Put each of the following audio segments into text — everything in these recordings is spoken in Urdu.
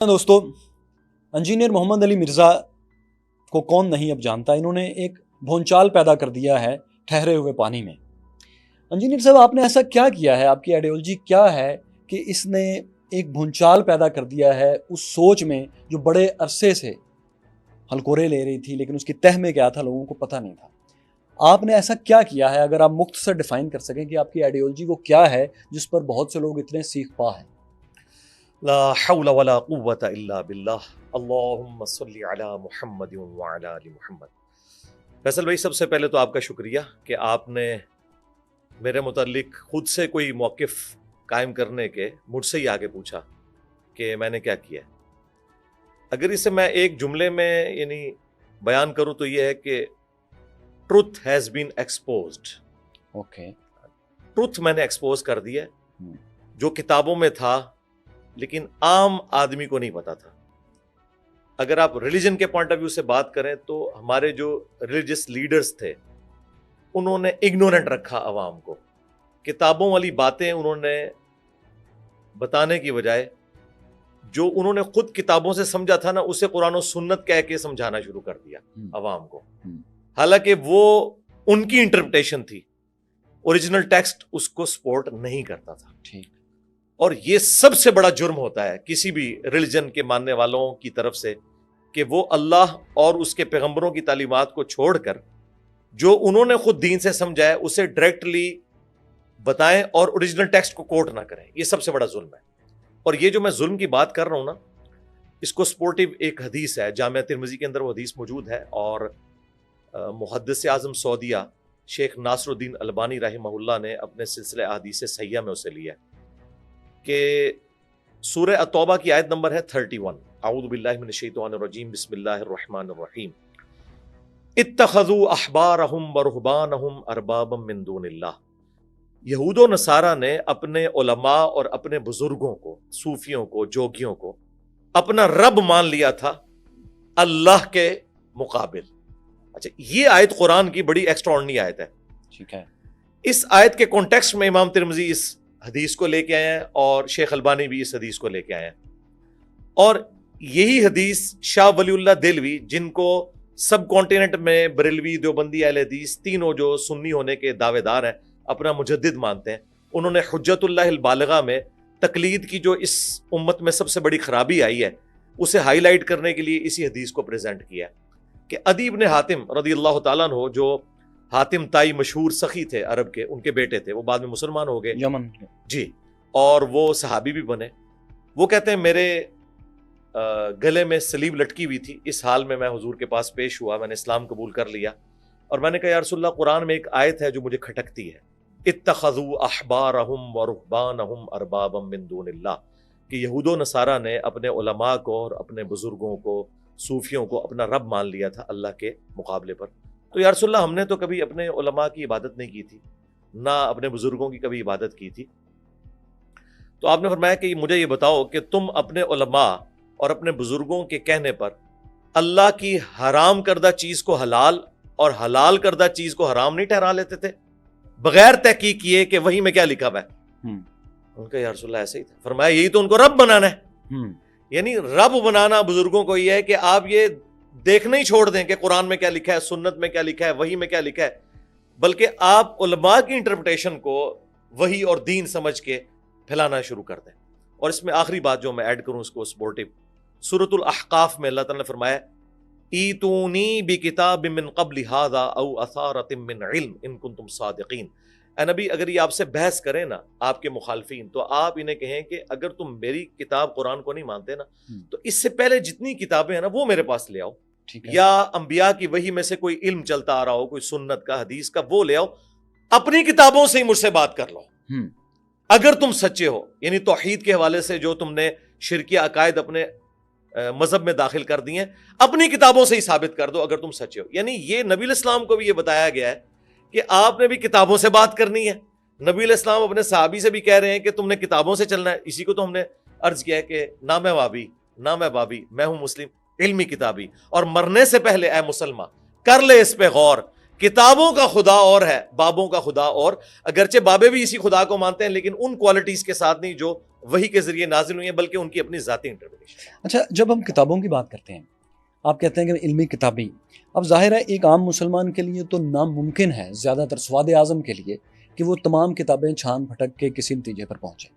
دوستو، انجینئر محمد علی مرزا کو کون نہیں اب جانتا. انہوں نے ایک بھونچال پیدا کر دیا ہے ٹھہرے ہوئے پانی میں. انجینئر صاحب، آپ نے ایسا کیا کیا ہے؟ آپ کی آئیڈیالوجی کیا ہے کہ اس نے ایک بھونچال پیدا کر دیا ہے اس سوچ میں جو بڑے عرصے سے ہلکورے لے رہی تھی، لیکن اس کی تہ میں کیا تھا لوگوں کو پتہ نہیں تھا. آپ نے ایسا کیا کیا ہے؟ اگر آپ مختصر ڈیفائن کر سکیں کہ آپ کی آئیڈیالوجی وہ کیا ہے جس پر بہت سے لوگ اتنے سیخ پا ہیں. لا حول ولا قوة الا باللہ. اللہم صلی علی محمد وعلی آل محمد. فیصل بھائی، سب سے پہلے تو آپ کا شکریہ کہ آپ نے میرے متعلق خود سے کوئی موقف قائم کرنے کے مجھ سے ہی آگے پوچھا کہ میں نے کیا کیا ہے. اگر اسے میں ایک جملے میں بیان کروں تو یہ ہے کہ truth has been exposed. Okay, truth میں نے ایکسپوز کر دیا جو کتابوں میں تھا لیکن عام آدمی کو نہیں پتا تھا. اگر آپ ریلیجن کے پوائنٹ آف ویو سے بات کریں تو ہمارے جو ریلیجس لیڈرز تھے انہوں نے اگنورنٹ رکھا عوام کو. کتابوں والی باتیں انہوں نے بتانے کی بجائے جو انہوں نے خود کتابوں سے سمجھا تھا نا، اسے قرآن و سنت کہہ کے سمجھانا شروع کر دیا عوام کو. حالانکہ وہ ان کی انٹرپریٹیشن تھی، اوریجنل ٹیکسٹ اس کو سپورٹ نہیں کرتا تھا. ٹھیک. اور یہ سب سے بڑا جرم ہوتا ہے کسی بھی ریلیجن کے ماننے والوں کی طرف سے کہ وہ اللہ اور اس کے پیغمبروں کی تعلیمات کو چھوڑ کر جو انہوں نے خود دین سے سمجھا ہے اسے ڈائریکٹلی بتائیں اور اوریجنل ٹیکسٹ کو کوٹ نہ کریں. یہ سب سے بڑا ظلم ہے. اور یہ جو میں ظلم کی بات کر رہا ہوں نا، اس کو سپورٹیو ایک حدیث ہے، جامعہ ترمذی کے اندر وہ حدیث موجود ہے، اور محدث اعظم سعودیہ شیخ ناصر الدین البانی رحمہ اللہ نے اپنے سلسلہ احادیث صحیحہ میں اسے لیا کہ سورہ التوبہ کی آیت نمبر ہے 31. اعوذ باللہ من الشیطان الرجیم، بسم اللہ الرحمن الرحیم. اتخذوا احبارہم ورہبانہم اربابا من دون اللہ. یہود و نصارہ نے اپنے علماء اور اپنے بزرگوں کو، صوفیوں کو، جوگیوں کو اپنا رب مان لیا تھا اللہ کے مقابل. اچھا، یہ آیت قرآن کی بڑی ایکسٹراورڈنری آیت ہے. ٹھیک ہے. اس آیت کے کانٹیکسٹ میں امام ترمذی اس حدیث کو لے کے آئے ہیں اور شیخ البانی بھی اس حدیث کو لے کے آئے ہیں. اور یہی حدیث شاہ ولی اللہ دہلوی، جن کو سب کانٹیننٹ میں بریلوی، دیوبندی، اہل حدیث تینوں جو سنی ہونے کے دعوے دار ہیں، اپنا مجدد مانتے ہیں، انہوں نے حجت اللہ البالغہ میں تقلید کی جو اس امت میں سب سے بڑی خرابی آئی ہے اسے ہائی لائٹ کرنے کے لیے اسی حدیث کو پریزنٹ کیا کہ عدی بن حاتم رضی اللہ تعالیٰ عنہ، جو حاتم تائی مشہور سخی تھے عرب کے، ان کے بیٹے تھے، وہ بعد میں مسلمان ہو گئے، یمن. جی، اور وہ صحابی بھی بنے. وہ کہتے ہیں میرے گلے میں سلیب لٹکی ہوئی تھی، اس حال میں حضور کے پاس پیش ہوا، میں نے اسلام قبول کر لیا اور میں نے کہا یا رسول اللہ، قرآن میں ایک آیت ہے جو مجھے کھٹکتی ہے، اتخذوا احبارہم ورہبانہم اربابا من دون اللہ، کہ یہود و نصارہ نے اپنے علماء کو اور اپنے بزرگوں کو، صوفیوں کو اپنا رب مان لیا تھا اللہ کے مقابلے پر. تو یا رسول اللہ، ہم نے تو کبھی اپنے علماء کی عبادت نہیں کی تھی، نہ اپنے بزرگوں کی کبھی عبادت کی تھی. تو آپ نے فرمایا کہ مجھے یہ بتاؤ کہ تم اپنے علماء اور اپنے بزرگوں کے کہنے پر اللہ کی حرام کردہ چیز کو حلال اور حلال کردہ چیز کو حرام نہیں ٹھہرا لیتے تھے بغیر تحقیق کیے کہ وہی میں کیا لکھا ہوا ہے؟ ان کا یا رسول اللہ ایسے ہی تھا. فرمایا یہی تو ان کو رب بنانا ہے. یعنی رب بنانا بزرگوں کو یہ ہے کہ آپ یہ دیکھنا ہی چھوڑ دیں کہ قرآن میں کیا لکھا ہے، سنت میں کیا لکھا ہے، وحی میں کیا لکھا ہے، بلکہ آپ علماء کی انٹرپریٹیشن کو وحی اور دین سمجھ کے پھیلانا شروع کر دیں. اور اس میں آخری بات جو میں ایڈ کروں اس کو سپورٹیو، سورۃ الاحقاف میں اللہ تعالیٰ نے فرمایا ایتونی بکتاب من قبل ھذا او اثارۃ من علم ان کنتم صادقین. اے نبی، اگر یہ آپ سے بحث کریں نا آپ کے مخالفین، تو آپ انہیں کہیں کہ اگر تم میری کتاب قرآن کو نہیں مانتے نا تو اس سے پہلے جتنی کتابیں ہیں نا وہ میرے پاس لے آؤ، یا انبیاء کی وحی میں سے کوئی علم چلتا آ رہا ہو، کوئی سنت کا، حدیث کا، وہ لے آؤ، اپنی کتابوں سے ہی مجھ سے بات کر لو اگر تم سچے ہو. یعنی توحید کے حوالے سے جو تم نے شرکی عقائد اپنے مذہب میں داخل کر دی ہیں، اپنی کتابوں سے ہی ثابت کر دو اگر تم سچے ہو. یعنی یہ نبی علیہ السلام کو بھی یہ بتایا گیا ہے کہ آپ نے بھی کتابوں سے بات کرنی ہے. نبی علیہ السلام اپنے صحابی سے بھی کہہ رہے ہیں کہ تم نے کتابوں سے چلنا ہے. اسی کو تو ہم نے عرض کیا ہے کہ نہ میں وابی نہ میں بابی، میں ہوں مسلم علمی کتابی، اور مرنے سے پہلے اے مسلمان کر لے اس پہ غور، کتابوں کا خدا اور ہے، بابوں کا خدا اور. اگرچہ بابے بھی اسی خدا کو مانتے ہیں لیکن ان کوالٹیز کے ساتھ نہیں جو وحی کے ذریعے نازل ہوئی ہیں بلکہ ان کی اپنی ذاتی انٹرپریٹیشن. اچھا، جب ہم کتابوں کی بات کرتے ہیں، آپ کہتے ہیں کہ علمی کتابی، اب ظاہر ہے ایک عام مسلمان کے لیے تو ناممکن ہے، زیادہ تر سواد اعظم کے لیے، کہ وہ تمام کتابیں چھان پھٹک کے کسی نتیجے پر پہنچے.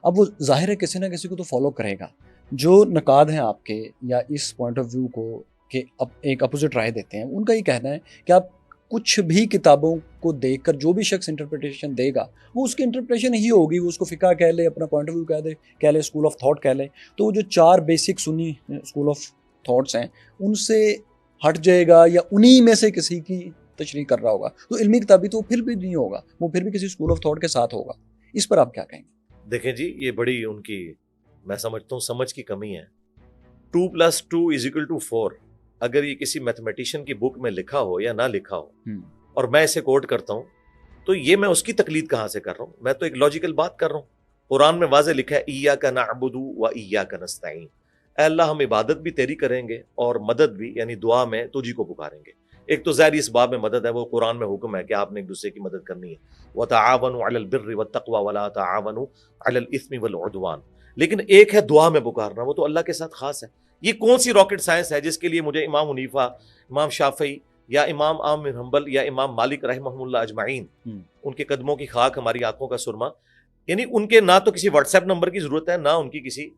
اب وہ ظاہر ہے کسی نہ کسی کو تو فالو کرے گا. جو نقاد ہیں آپ کے یا اس پوائنٹ آف ویو کو کہ ایک اپوزٹ رائے دیتے ہیں، ان کا یہ کہنا ہے کہ آپ کچھ بھی کتابوں کو دیکھ کر جو بھی شخص انٹرپریٹیشن دے گا وہ اس کی انٹرپریٹیشن ہی ہوگی. وہ اس کو فقہ کہہ لے، اپنا پوائنٹ آف ویو کہہ لے، اسکول آف تھاٹ کہہ لے، تو وہ جو 4 basic Sunni school of thoughts ہیں ان سے ہٹ جائے گا یا انہی میں سے کسی کی تشریح کر رہا ہوگا. تو علمی کتابی تو پھر بھی نہیں ہوگا، وہ پھر بھی کسی اسکول آف تھاٹ کے ساتھ ہوگا. اس پر آپ کیا کہیں گے؟ دیکھیں جی، یہ بڑی ان کی میں سمجھتا ہوں سمجھ کی کمی ہے. 2+2=4 اگر یہ کسی میتھمیٹیشین کی بک میں لکھا ہو یا نہ لکھا ہو اور میں اسے کوٹ کرتا ہوں تو یہ میں اس کی تقلید کہاں سے کر رہا ہوں؟ میں تو ایک لاجیکل بات کر رہا ہوں. قرآن میں واضح لکھا ہے ایاک نعبد و ایاک نستعین، اے اللہ ہم عبادت بھی تیری کریں گے اور مدد بھی، یعنی دعا میں تجھی کو پکاریں گے. ایک تو ظاہر اس باب میں مدد ہے، وہ قرآن میں حکم ہے کہ آپ نے ایک دوسرے کی مدد کرنی ہے. وتعاونوا علی البر والتقوی ولا تعاونوا علی الاثم والعدوان. لیکن ایک ہے دعا میں پکارنا، وہ تو اللہ کے ساتھ خاص ہے. یہ کون سی راکٹ سائنس ہے جس کے لیے مجھے امام حنیفہ، امام شافعی یا امام احمد بن حنبل یا امام مالک رحمہ اللہ اجمعین، ان کے قدموں کی خاک ہماری آنکھوں کا سرما، یعنی ان کے نہ تو کسی واٹس ایپ نمبر کی ضرورت ہے، نہ ان کی کسی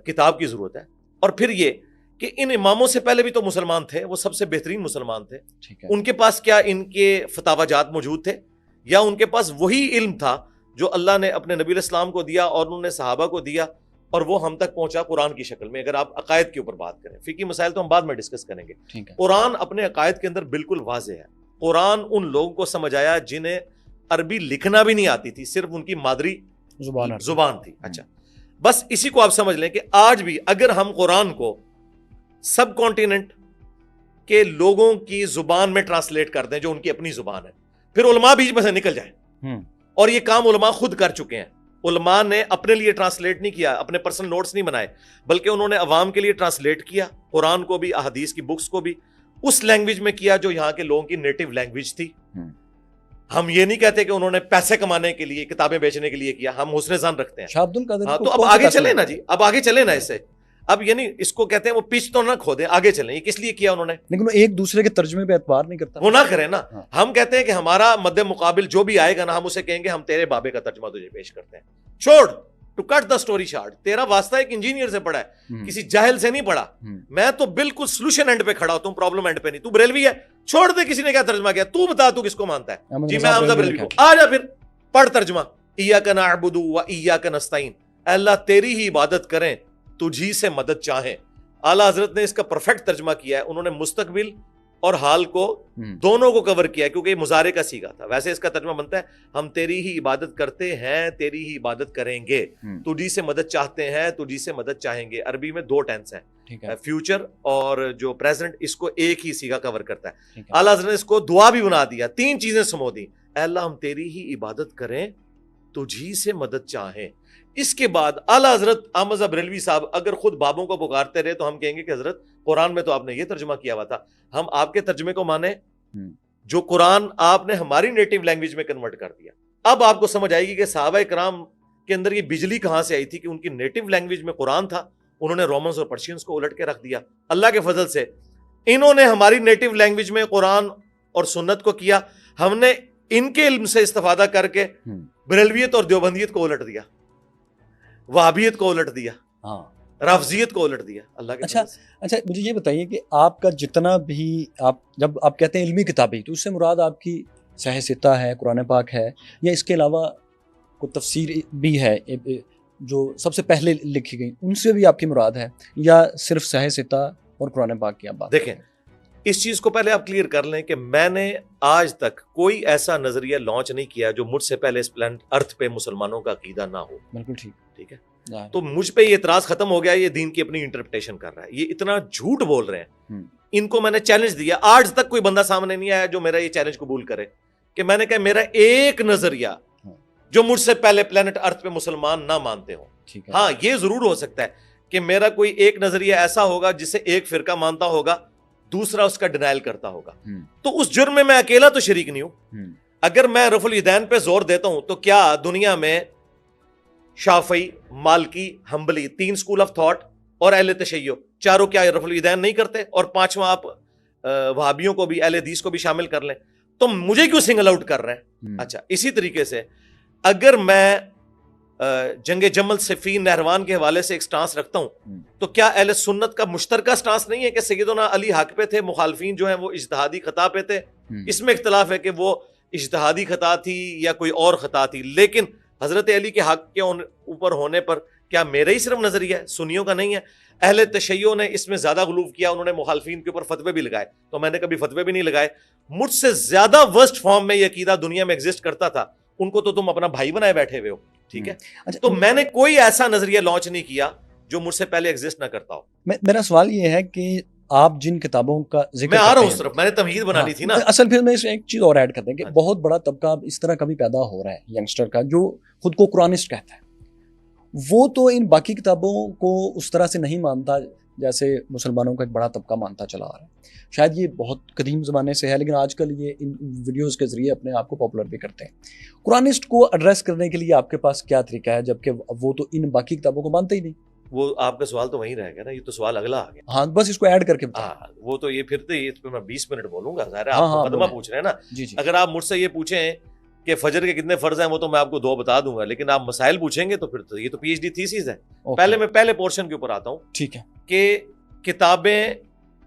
کتاب کی ضرورت ہے. اور پھر یہ کہ ان اماموں سے پہلے بھی تو مسلمان تھے، وہ سب سے بہترین مسلمان تھے. ان کے پاس کیا ان کے فتاوی جات موجود تھے، یا ان کے پاس وہی علم تھا جو اللہ نے اپنے نبی علیہ السلام کو دیا اور انہوں نے صحابہ کو دیا اور وہ ہم تک پہنچا قرآن کی شکل میں؟ اگر آپ عقائد کے اوپر بات کریں، فقہی مسائل تو ہم بعد میں ڈسکس کریں گے. قرآن اپنے عقائد کے اندر بالکل واضح ہے. قرآن ان لوگوں کو سمجھ آیا جنہیں عربی لکھنا بھی نہیں آتی تھی، صرف ان کی مادری زبان تھی. اچھا، بس اسی کو آپ سمجھ لیں کہ آج بھی اگر ہم قرآن کو سب کانٹیننٹ کے لوگوں کی زبان میں ٹرانسلیٹ کر دیں جو ان کی اپنی زبان ہے، پھر علماء بیچ میں سے نکل جائیں. اور یہ کام علماء خود کر چکے ہیں. علماء نے اپنے لیے ٹرانسلیٹ نہیں کیا، اپنے پرسنل نوٹس نہیں بنائے، بلکہ انہوں نے عوام کے لیے ٹرانسلیٹ کیا قرآن کو بھی، احادیث کی بکس کو بھی اس لینگویج میں کیا جو یہاں کے لوگوں کی نیٹو لینگویج تھی. ہم یہ نہیں کہتے کہ انہوں نے پیسے کمانے کے لیے، کتابیں بیچنے کے لیے کیا، ہم حسن ظن رکھتے ہیں. تو اب آگے چلیں نا جی، اب آگے چلیں نا اس سے. اب یعنی اس کو کہتے ہیں وہ پچ تو نہ کھودیں، آگے چلیں. یہ کس لیے کیا انہوں نے؟ لیکن وہ ایک دوسرے کے ترجمے پہ اعتبار نہیں کرتا، وہ نہ کریں نا. ہم کہتے ہیں کہ ہمارا مد مقابل جو بھی آئے گا نا، ہم اسے کہیں گے ہم تیرے بابے کا ترجمہ تجھے پیش کرتے ہیں. چھوڑ، to cut the story short, تیرا واسطہ ایک انجینئر سے پڑھا ہے، کسی جاہل سے نہیں پڑھا. میں تو بالکل سولوشن اینڈ پہ کھڑا ہوتا ہوں، پرابلم اینڈ پہ نہیں. تو بریلوی ہے، چھوڑ دے کسی نے کیا ترجمہ کیا، تو بتا تو کس کو مانتا ہے. جی میں حمزہ بریلوی کو. آ جا پھر پڑھ ترجمہ. ایاک نعبد و ایاک نستعین، اے اللہ تیری ہی عبادت کریں، تجھی سے مدد چاہیں. اعلیٰ حضرت نے اس کا پرفیکٹ ترجمہ کیا ہے. انہوں نے مستقبل اور حال کو دونوں کو کور کیا کیونکہ یہ مضارع کا صیغہ تھا. ویسے اس کا ترجمہ بنتا ہے ہم تیری ہی عبادت کرتے ہیں، تیری ہی عبادت کریں گے، تجھی سے مدد چاہتے ہیں، تجھی سے مدد چاہیں گے. عربی میں 2 ٹینس ہیں، فیوچر اور جو پریزنٹ، اس کو ایک ہی صیغہ کور کرتا ہے. اعلیٰ حضرت نے اس کو دعا بھی بنا دیا، 3 چیزیں سمو دی. اے اللہ ہم تیری ہی عبادت کریں، تجھی سے مدد چاہیں. اس کے بعد اعلیٰ حضرت احمد بریلوی صاحب اگر خود بابوں کو پکارتے رہے تو ہم کہیں گے کہ حضرت قرآن میں تو آپ نے یہ ترجمہ کیا ہوا تھا. ہم آپ کے ترجمے کو مانیں جو قرآن آپ نے ہماری نیٹو لینگویج میں کنورٹ کر دیا. اب آپ کو سمجھ آئے گی کہ صحابہ کرام کے اندر یہ بجلی کہاں سے آئی تھی کہ ان کی نیٹو لینگویج میں قرآن تھا، انہوں نے رومنز اور پرشینز کو الٹ کے رکھ دیا. اللہ کے فضل سے انہوں نے ہماری نیٹو لینگویج میں قرآن اور سنت کو کیا، ہم نے ان کے علم سے استفادہ کر کے بریلویت اور دیوبندیت کو الٹ دیا، وہابیت کو الٹ دیا، رافضیت کو الٹ دیا. اللہ کے اچھا مجھے یہ بتائیے کہ آپ کا جتنا بھی جب آپ کہتے ہیں علمی کتابیں، تو اس سے مراد آپ کی صحیح ستہ ہے، قرآن پاک ہے، یا اس کے علاوہ کوئی تفسیر بھی ہے جو سب سے پہلے لکھی گئی، ان سے بھی آپ کی مراد ہے، یا صرف صحیح ستہ اور قرآن پاک کی آپ بات؟ دیکھیں اس چیز کو پہلے آپ کلیئر کر لیں کہ میں نے آج تک کوئی ایسا نظریہ لانچ نہیں کیا جو مجھ سے پہلے اس پلانٹ ارتھ پہ مسلمانوں کا عقیدہ نہ ہو. بالکل ٹھیک ہے. تو مجھ پہ یہ اعتراض ختم ہو گیا، یہ دین کی اپنی انٹرپریٹیشن کر رہا ہے، یہ اتنا جھوٹ بول رہے ہیں. ان کو میں نے چیلنج دیا، آج تک کوئی بندہ سامنے نہیں آیا جو میرا یہ چیلنج قبول کرے کہ میں نے کہا میرا ایک نظریہ جو مجھ سے پہلے پلانٹ ارتھ پہ مسلمان نہ مانتے ہوں. ہاں یہ ضرور ہو سکتا ہے کہ میرا کوئی ایک نظریہ ایسا ہوگا جسے ایک فرقہ مانتا ہوگا، دوسرا اس کا ڈینائل کرتا ہوگا، تو اس جرم میں میں اکیلا تو شریک نہیں ہوں. اگر میں رفع الیدین پہ زور دیتا ہوں تو کیا دنیا میں شافعی, مالکی, حنبلی, 3 اسکول آف تھاٹ, اور اہل تشیع, چاروں کیا رفع الیدین نہیں کرتے, اور 5واں آپ وہابیوں کو بھی, اہل حدیث کو بھی شامل کر لیں, تو مجھے کیوں سنگل آؤٹ کر رہے ہیں؟ اچھا, اسی طریقے سے اگر میں جنگ جمل صفین نہروان کے حوالے سے ایک سٹانس رکھتا ہوں, تو کیا اہل سنت کا مشترکہ سٹانس نہیں ہے کہ سیدنا علی حق پہ تھے, مخالفین جو ہیں وہ اجتہادی خطا پہ تھے؟ اس میں اختلاف ہے کہ وہ اجتہادی خطا تھی یا کوئی اور خطا تھی, لیکن حضرت علی کے حق کے اوپر ہونے پر کیا میرا ہی صرف نظریہ ہے, سنیوں کا نہیں ہے؟ اہل تشیع نے اس میں زیادہ غلو کیا, انہوں نے مخالفین کے اوپر فتوے بھی لگائے, تو میں نے کبھی فتوے بھی نہیں لگائے. مجھ سے زیادہ ورسٹ فارم میں یہ عقیدہ دنیا میں ایگزسٹ کرتا تھا, ان کو تو تم اپنا بھائی بنائے بیٹھے ہوئے ہو, ٹھیک ہے. تو میں نے کوئی ایسا نظریہ لانچ نہیں کیا جو مجھ سے پہلے ایگزسٹ نہ کرتا ہو. میرا سوال یہ ہے کہ آپ جن کتابوں کا ذکر میں آ رہا ہوں اس طرف, میں نے تمہید بنانی تھی نا. اصل پھر میں اس ایک چیز اور ایڈ کر دیں کہ بہت بڑا طبقہ اس طرح کا بھی پیدا ہو رہا ہے ینگسٹر کا, جو خود کو قرآنسٹ کہتا ہے. وہ تو ان باقی کتابوں کو اس طرح سے نہیں مانتا جیسے مسلمانوں کا ایک بڑا طبقہ مانتا چلا آ رہا ہے. شاید یہ بہت قدیم زمانے سے ہے, لیکن آج کل یہ ان ویڈیوز کے ذریعے اپنے آپ کو پاپولر بھی کرتے ہیں. قرآنسٹ کو ایڈریس کرنے کے لیے آپ کے پاس کیا طریقہ ہے, جبکہ وہ تو ان باقی کتابوں کو مانتے ہی نہیں؟ وہ آپ کا سوال تو وہیں رہ گیا نا, یہ تو سوال اگلا آ گیا. ہاں, بس اس کو ایڈ کر کے بتائیں. وہ تو یہ پھر اس پہ میں 20 منٹ بولوں گا, ظاہر ہے آپ مقدمہ پوچھ رہے ہیں نا. جی جی. اگر آپ مجھ سے یہ پوچھیں کہ فجر کے کتنے فرض ہیں, وہ تو میں آپ کو 2 بتا دوں گا, لیکن آپ مسائل پوچھیں گے تو پھر تو یہ تو پی ایچ ڈی تھیسس ہے. پہلے میں پہلے پورشن کے اوپر آتا ہوں. ٹھیک ہے. کہ کتابیں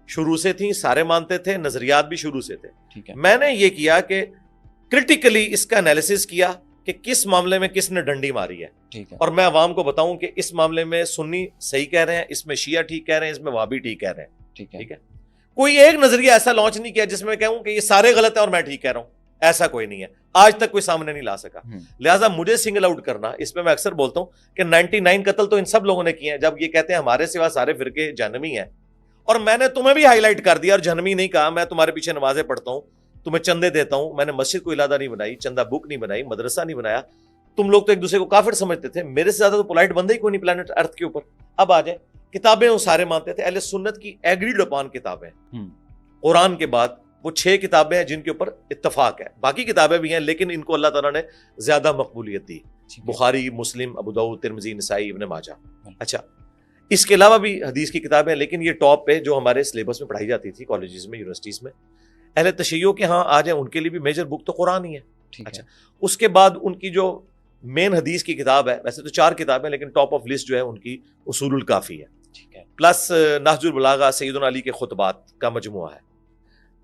شروع سے تھیں, سارے مانتے تھے, نظریات بھی شروع سے تھے. ٹھیک ہے. میں نے یہ کیا کہ کرٹیکلی اس کا انالیسس کیا کہ کس معاملے میں کس نے ڈنڈی ماری ہے. ٹھیک ہے. اور میں عوام کو بتاؤں کہ اس معاملے میں سنی صحیح کہہ رہے ہیں, اس میں شیعہ ٹھیک کہہ رہے ہیں, اس میں وہابی ٹھیک کہہ رہے ہیں. ٹھیک ہے. ٹھیک ہے. کوئی ایک نظریہ ایسا لانچ نہیں کیا جس میں کہوں کہ یہ سارے غلط ہیں اور میں ٹھیک کہہ رہا ہوں, ایسا کوئی نہیں ہے, آج تک کوئی سامنے نہیں لا سکا. لہٰذا مجھے سنگل آؤٹ کرنا, اس میں اکثر بولتا ہوں کہ 99 قتل تو ان سب لوگوں نے کیے ہیں, جب یہ کہتے ہیں ہمارے سوا سارے فرقے جہنمی ہیں, اور میں نے تمہیں بھی ہائی لائٹ کر دیا اور جہنمی نہیں کہا. میں تمہارے پیچھے نمازیں پڑھتا ہوں, تمہیں چندے دیتا ہوں, میں نے مسجد کو علادہ نہیں بنائی, چندہ بک نہیں بنائی, مدرسہ نہیں بنایا. تم لوگ تو ایک دوسرے کو کافر سمجھتے تھے, میرے سے زیادہ تو پولائٹ بندہ ہی کوئی نہیں پلانٹ ارتھ کے اوپر. اب آ جائیں, کتابیں وہ سارے مانتے تھے, اہل سنت کی ایگریڈ اپان کتابیں. قرآن کے بعد وہ 6 کتابیں ہیں جن کے اوپر اتفاق ہے, باقی کتابیں بھی ہیں لیکن ان کو اللہ تعالیٰ نے زیادہ مقبولیت دی. بخاری, مسلم, ابو داؤد, ترمذی, نسائی, ابن ماجہ. اچھا, اس کے علاوہ بھی حدیث کی کتابیں, لیکن یہ ٹاپ پہ جو ہمارے سلیبس میں پڑھائی جاتی تھی کالجز میں, یونیورسٹیز میں. اہل تشیع کے ہاں آ جائیں, ان کے لیے بھی میجر بک تو قرآن ہی ہے. اچھا, اس کے بعد ان کی جو مین حدیث کی کتاب ہے, ویسے تو 4 کتابیں لیکن ٹاپ آف لسٹ جو ہے ان کی اصول الکافی ہے. ٹھیک ہے. پلس نہج البلاغہ سیدنا علی کے خطبات کا مجموعہ ہے,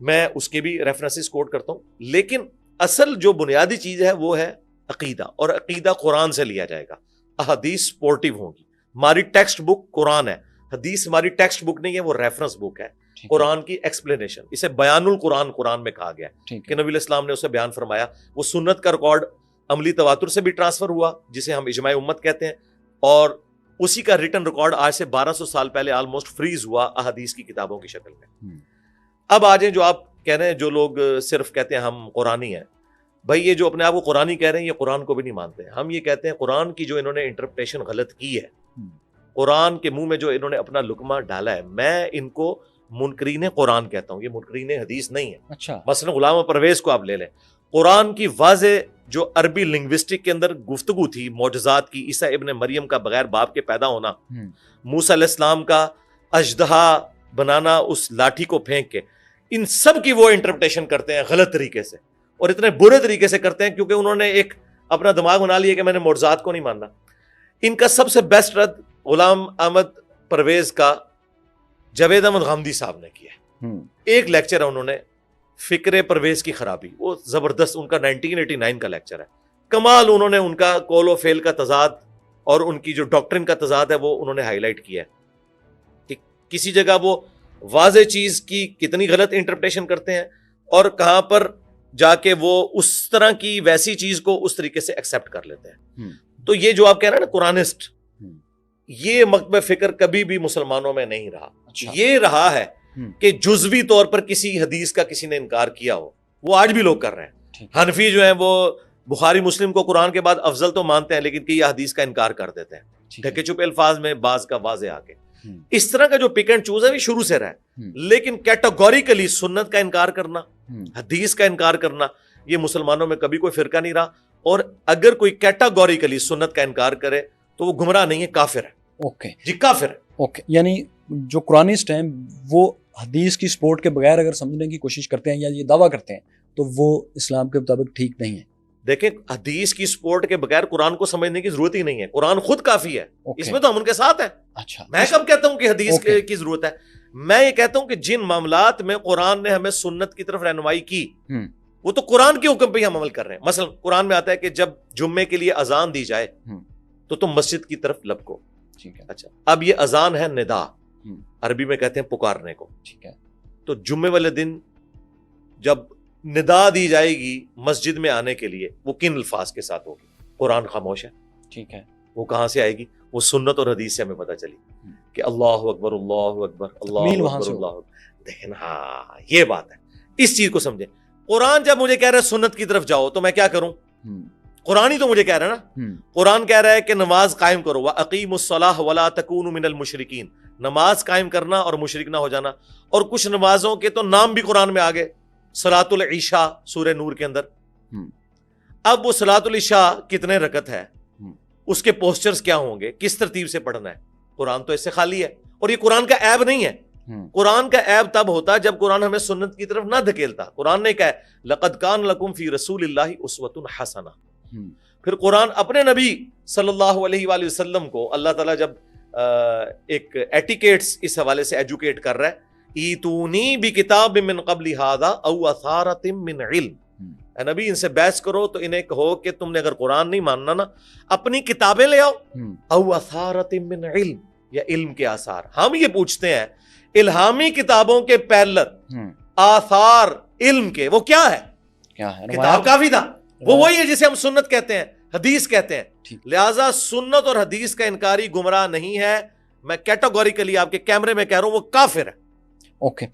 میں اس کے بھی ریفرنسز کوٹ کرتا ہوں. لیکن اصل جو بنیادی چیز ہے وہ ہے عقیدہ, اور عقیدہ قرآن سے لیا جائے گا. احادیث سپورٹیو ہوں گی. ہماری ٹیکسٹ بک قرآن ہے, حدیث ہماری ٹیکسٹ بک نہیں ہے, وہ ریفرنس بک ہے, قرآن کی ایکسپلینیشن. اسے بیان القرآن قرآن میں کہا گیا کہ نبی علیہ السلام نے اسے بیان فرمایا. وہ سنت کا ریکارڈ عملی تواتر سے بھی ٹرانسفر ہوا, جسے ہم اجماع امت کہتے ہیں, اور اسی کا ریٹن ریکارڈ آج سے 1200 سال پہلے آلموسٹ فریز ہوا احادیث کی کتابوں کی شکل میں. اب آ جائیں جو آپ کہہ رہے ہیں, جو لوگ صرف کہتے ہیں ہم قرآنی ہیں, بھائی یہ جو اپنے آپ کو قرآنی کہہ رہے ہیں یہ قرآن کو بھی نہیں مانتے. ہم یہ کہتے ہیں قرآن کی جو انہوں نے انٹرپریٹیشن غلط کی ہے, قرآن کے منہ میں جو انہوں نے اپنا لقمہ ڈالا ہے, میں ان کو منکرین قرآن کہتا ہوں, یہ منکرین حدیث نہیں ہے. اچھا, مثلا غلام پرویز کو آپ لے لیں, قرآن کی واضح جو عربی لنگوسٹک کے اندر گفتگو تھی معجزات کی, عیسیٰ ابن مریم کا بغیر باپ کے پیدا ہونا, موسیٰ علیہ السلام کا اژدہا بنانا اس لاٹھی کو پھینک کے, ان سب کی وہ انٹرپریٹیشن کرتے ہیں غلط طریقے سے, اور اتنے برے طریقے سے کرتے ہیں کیونکہ انہوں نے ایک اپنا دماغ بنا لیا کہ میں نے معجزات کو نہیں ماننا. ان کا سب سے بیسٹ رد غلام احمد پرویز کا جاوید احمد غامدی صاحب نے کیا. ایک لیکچر ہے انہوں نے, فکر پرویز کی خرابی, وہ زبردست, ان کا 1989 کا لیکچر ہے, کمال. انہوں نے ان کا قول و فعل کا تضاد اور ان کی جو ڈاکٹرن کا تضاد ہے وہ انہوں نے ہائی لائٹ کیا ہے کہ کسی جگہ وہ واضح چیز کی کتنی غلط انٹرپریٹیشن کرتے ہیں, اور کہاں پر جا کے وہ اس طرح کی ویسی چیز کو اس طریقے سے ایکسیپٹ کر لیتے ہیں. تو یہ جو آپ کہہ رہے ہیں نا قرآنسٹ, یہ مکتب فکر کبھی بھی مسلمانوں میں نہیں رہا. یہ رہا ہے کہ جزوی طور پر کسی حدیث کا کسی نے انکار کیا ہو, وہ آج بھی لوگ کر رہے ہیں. حنفی جو ہیں وہ بخاری مسلم کو قرآن کے بعد افضل تو مانتے ہیں, لیکن کئی حدیث کا انکار کر دیتے ہیں ڈھکے چھپے الفاظ میں, بعض کا واضح آ کے. اس طرح کا جو پک اینڈ چوز ہے وہ شروع سے رہا ہے, لیکن کیٹاگوریکلی سنت کا انکار کرنا, حدیث کا انکار کرنا, یہ مسلمانوں میں کبھی کوئی فرقہ نہیں رہا. اور اگر کوئی کیٹاگوریکلی سنت کا انکار کرے تو وہ گمراہ نہیں ہے، کافر ہے. اوکے جی کافر ہے. اوکے، یعنی جو قرآنسٹ ہیں وہ حدیث کی سپورٹ کے بغیر اگر سمجھنے کی کوشش کرتے ہیں یا یہ دعویٰ کرتے ہیں تو وہ اسلام کے مطابق ٹھیک نہیں ہے. دیکھیں حدیث کی سپورٹ کے بغیر قرآن کو سمجھنے کی ضرورت ہی نہیں ہے. قرآن خود کافی ہے. اس میں تو ہم ان کے ساتھ ہیں. اچھا، میں کب کہتا ہوں کہ حدیث کی ضرورت ہے؟ میں یہ کہتا ہوں کہ جن معاملات میں قرآن نے ہمیں سنت کی طرف رہنمائی کی وہ تو قرآن کے حکم پہ ہی ہم عمل کر رہے ہیں. مثلا قرآن میں آتا ہے کہ جب جمعے کے لیے اذان دی جائے تو تم مسجد کی طرف لپکو. ٹھیک ہے. اچھا، اب یہ اذان ہے ندا، عربی میں کہتے ہیں پکارنے کو. ٹھیک ہے. تو جمعے والے دن جب ندا دی جائے گی مسجد میں آنے کے لیے وہ کن الفاظ کے ساتھ ہوگی؟ قرآن خاموش ہے. ٹھیک ہے. وہ کہاں سے آئے گی؟ وہ سنت اور حدیث سے ہمیں پتہ چلی کہ اللہ اکبر اللہ اکبر اللہ اکبر اللہ اکبر. دیکھیں، ہاں یہ بات ہے. اس چیز کو سمجھیں. قرآن جب مجھے کہہ رہا ہے سنت کی طرف جاؤ تو میں کیا کروں؟ قرآن ہی تو مجھے کہہ رہا ہے نا. قرآن کہہ رہا ہے کہ نماز قائم کرو، وَأَقِيمُوا الصَّلَاةَ وَلَا تَكُونُوا مِنَ الْمُشْرِكِينَ. نماز قائم کرنا اور مشرک نہ ہو جانا. اور کچھ نمازوں کے تو نام بھی قرآن میں آگے، صلاۃ العشاء سورہ نور کے اندر. اب وہ صلاۃ العشاء کتنے رکعت ہے، اس کے پوسچرز کیا ہوں گے، کس ترتیب سے پڑھنا ہے، قرآن تو اس سے خالی ہے. اور یہ قرآن کا عیب نہیں ہے. قرآن کا عیب تب ہوتا جب قرآن ہمیں سنت کی طرف نہ دھکیلتا. قرآن نے کہا ہے لَقَدْ كَانَ لَكُمْ فِي رَسُولِ اللَّهِ أُسْوَةٌ حَسَنَةٌ. پھر قرآن اپنے نبی صلی اللہ علیہ وآلہ وسلم کو اللہ تعالیٰ جب ایک ایٹیکیٹس اس حوالے سے ایجوکیٹ کر رہا ہے، ایتونی بکتاب من قبل ھذا او اثارۃ من علم. اے نبی ان سے بحث کرو تو انہیں کہو کہ تم نے اگر قرآن نہیں ماننا نا اپنی کتابیں لے آؤ. او اثارۃ من علم، یا علم کے آثار. ہم یہ پوچھتے ہیں الہامی کتابوں کے پیرلر آثار علم کے وہ کیا ہے؟ کتاب کافی تھا، وہ وہی ہے جسے ہم سنت کہتے ہیں، حدیث کہتے ہیں. لہٰذا سنت اور حدیث کا انکاری گمراہ نہیں ہے. میں کیٹاگوریکلی آپ کے کیمرے میں کہہ رہا ہوں وہ کافر ہے. اوکے.